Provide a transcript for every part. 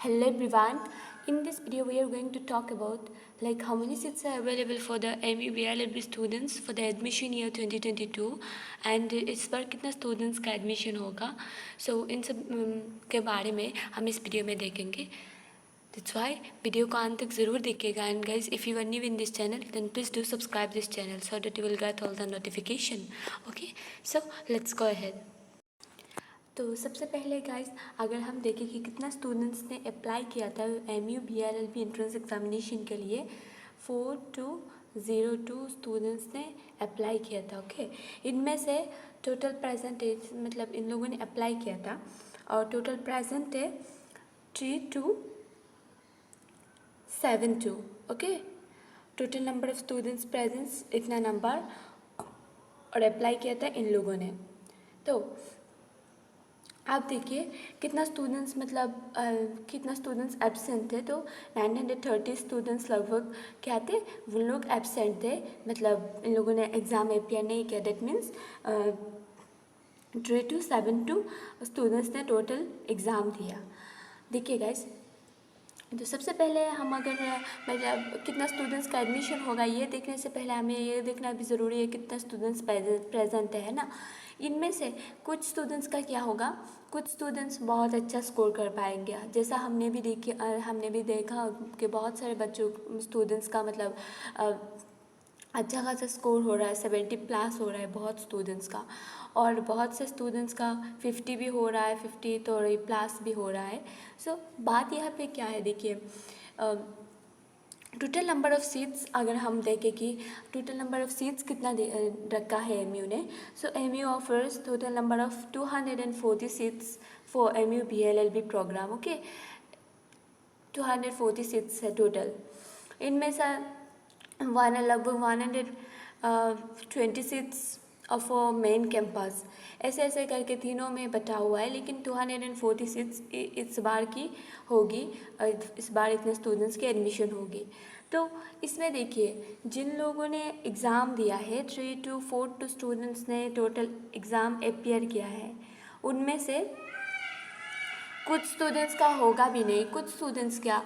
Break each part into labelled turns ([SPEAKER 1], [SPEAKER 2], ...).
[SPEAKER 1] Hello everyone. In this video we are going to talk about like how many seats are available for the MU BLLB students for the admission year 2022 and इस बार कितना students का admission होगा. सो इन सब के बारे में हम इस वीडियो में देखेंगे. That's why वीडियो को अंत तक ज़रूर देखिएगा. And guys, if you are new in this channel then please do subscribe this channel so that you will get all the notification. Okay, so let's go ahead. तो सबसे पहले guys अगर हम देखें कि कितना स्टूडेंट्स ने अप्लाई किया था MU BLLB एंट्रेंस एग्जामिनेशन के लिए, 4202 स्टूडेंट्स ने अप्लाई किया था. ओके, इनमें से टोटल परसेंटेज मतलब इन लोगों ने अप्लाई किया था और टोटल प्रेजेंट है 3272. Okay, total number of students presents इतना नंबर और अप्लाई किया था इन लोगों ने. तो आप देखिए कितना स्टूडेंट्स कितना स्टूडेंट्स एब्सेंट थे. तो 930 स्टूडेंट्स लगभग क्या थे, वो लोग एब्सेंट थे. मतलब इन लोगों ने एग्ज़ाम अपियर नहीं किया. दैट मीन्स 3272 स्टूडेंट्स ने टोटल एग्ज़ाम दिया. देखिए गाइस, तो सबसे पहले हम अगर मतलब कितना स्टूडेंट्स का एडमिशन होगा ये देखने से पहले हमें ये देखना भी ज़रूरी है कितना स्टूडेंट्स प्रेजेंट है ना. इनमें से कुछ स्टूडेंट्स का क्या होगा, कुछ स्टूडेंट्स बहुत अच्छा स्कोर कर पाएंगे. जैसा हमने भी देखा कि बहुत सारे स्टूडेंट्स का मतलब अच्छा खासा स्कोर हो रहा है, 70+ हो रहा है बहुत स्टूडेंट्स का. और बहुत से स्टूडेंट्स का 50 भी हो रहा है, 50 तो प्लस भी हो रहा है. सो बात यहाँ पे क्या है, देखिए टोटल नंबर ऑफ़ सीट्स अगर हम देखें कि टोटल नंबर ऑफ़ सीट्स कितना रखा है MU ने. So MU offers total number of 240 seats for MU BLLB programme. Okay, 240 seats है टोटल. इनमें से लगभग 120 सीट्स ऑफ मेन कैंपस ऐसे करके तीनों में बटा हुआ है. लेकिन 240 सीट्स इस बार की होगी. इस बार इतने स्टूडेंट्स की एडमिशन होगी. तो इसमें देखिए जिन लोगों ने एग्ज़ाम दिया है 3242 स्टूडेंट्स ने टोटल एग्ज़ाम अपियर किया है. उनमें से कुछ स्टूडेंट्स का होगा भी नहीं, कुछ स्टूडेंट्स क्या,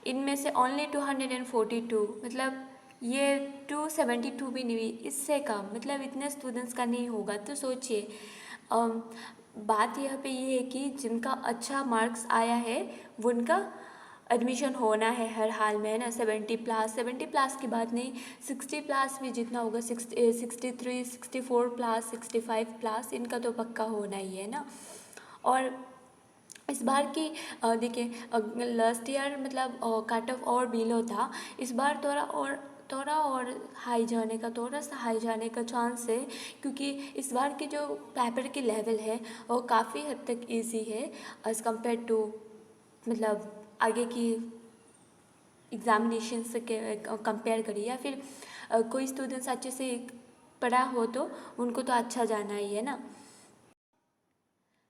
[SPEAKER 1] इनमें से ओनली 242 मतलब ये 272 भी नहीं, इससे कम मतलब इतने स्टूडेंट्स का नहीं होगा. तो सोचिए बात यहाँ पे ये है कि जिनका अच्छा मार्क्स आया है वो उनका एडमिशन होना है हर हाल में, है ना. 70+ की बात नहीं, 60+ भी जितना होगा, 63, 64+, 65+, इनका तो पक्का होना ही है ना. और इस बार की देखिए लास्ट ईयर मतलब कट ऑफ और बिलो था. इस बार थोड़ा और हाई जाने का, थोड़ा सा हाई जाने का चांस है, क्योंकि इस बार की जो पेपर की लेवल है वो काफ़ी हद तक इजी है एज़ कम्पेयर टू मतलब आगे की एग्ज़ामिनेशन से कंपेयर करिए. या फिर कोई स्टूडेंट्स अच्छे से पढ़ा हो तो उनको तो अच्छा जाना ही है ना.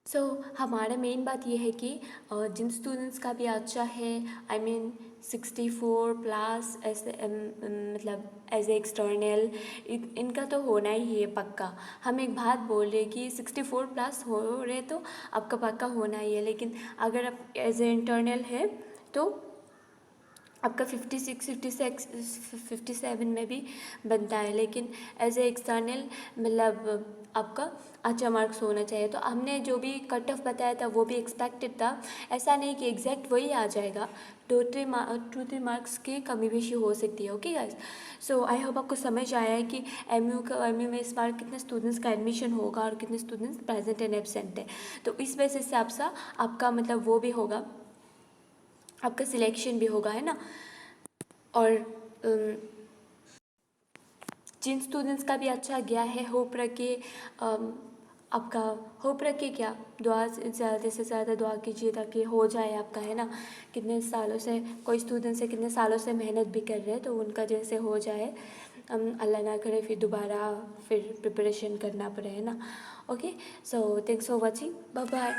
[SPEAKER 1] सो हमारा मेन बात ये है कि जिन स्टूडेंट्स का भी अच्छा है, आई मीन 64+ ऐसे मतलब एज ए एक्सटर्नल, इनका तो होना ही है पक्का. हम एक बात बोल रहे कि 64+ हो रहे तो आपका पक्का होना ही है. लेकिन अगर आप एज ए इंटरनल है तो आपका 56, 57 में भी बनता है. लेकिन एज ए एक्सटर्नल मतलब आपका अच्छा मार्क्स होना चाहिए. तो हमने जो भी कट ऑफ बताया था वो भी एक्सपेक्टेड था. ऐसा नहीं कि एग्जैक्ट वही आ जाएगा, 2-3 मार्क्स की कमी बेशी हो सकती है. Okay guys, so I hope आपको समझ आया है कि MU में इस बार कितने स्टूडेंट्स का एडमिशन होगा और कितने स्टूडेंट्स प्रेजेंट एंड एब्सेंट है. तो इस बेसिस से आपका मतलब वो भी होगा, आपका सिलेक्शन भी होगा, है ना. और जिन स्टूडेंट्स का भी अच्छा गया है, होप रखे आपका, होप रखे क्या, दुआ ज़्यादा से ज़्यादा दुआ कीजिए ताकि हो जाए आपका, है ना. कितने सालों से कोई स्टूडेंट्स है, कितने सालों से मेहनत भी कर रहे हैं, तो उनका जैसे हो जाए, अल्लाह ना करे फिर दोबारा फिर प्रिपरेशन करना पड़े, है ना. Okay, so thanks for watching, bye bye.